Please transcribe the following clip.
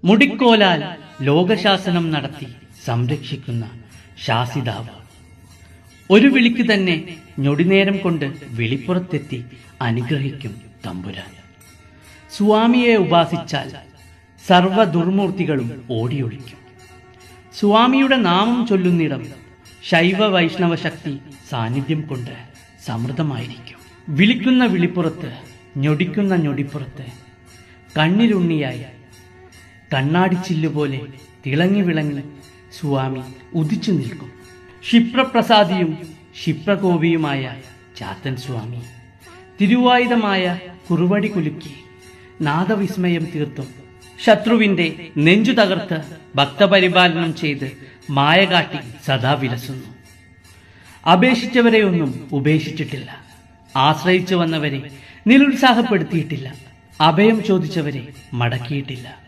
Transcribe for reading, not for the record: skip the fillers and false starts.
മുടിക്കോലാൽ ലോകശാസനം നടത്തി സംരക്ഷിക്കുന്ന ശാസിതാവ്. ഒരു വിളിക്ക് തന്നെ ഞൊടിനേരം കൊണ്ട് വിളിപ്പുറത്തെത്തി അനുഗ്രഹിക്കും തമ്പുരാൻ. സ്വാമിയെ ഉപാസിച്ചാൽ സർവ ദുർമൂർത്തികളും ഓടിയൊളിക്കും. സ്വാമിയുടെ നാമം ചൊല്ലുന്നിടം ശൈവ വൈഷ്ണവ ശക്തി സാന്നിധ്യം കൊണ്ട് സമൃദ്ധമായിരിക്കും. വിളിക്കുന്ന വിളിപ്പുറത്ത്, ഞൊടിക്കുന്ന ഞൊടിപ്പുറത്ത് കണ്ണിലുണ്ണിയായി കണ്ണാടിച്ചില്ലുപോലെ തിളങ്ങി വിളങ്ങി സ്വാമി ഉദിച്ചു നിൽക്കും. ക്ഷിപ്രപ്രസാദിയും ക്ഷിപ്രകോപിയുമായ ചാത്തൻ സ്വാമി തിരുവായുധമായ കുറുവടി കുലുക്കി നാദവിസ്മയം തീർത്തും ശത്രുവിന്റെ നെഞ്ചു തകർത്ത് ഭക്തപരിപാലനം ചെയ്ത് മായ കാട്ടി സദാ വിലസുന്നു. അപേക്ഷിച്ചവരെയൊന്നും ഉപേക്ഷിച്ചിട്ടില്ല. ആശ്രയിച്ചു വന്നവരെ നിരുത്സാഹപ്പെടുത്തിയിട്ടില്ല. അഭയം ചോദിച്ചവരെ മടക്കിയിട്ടില്ല.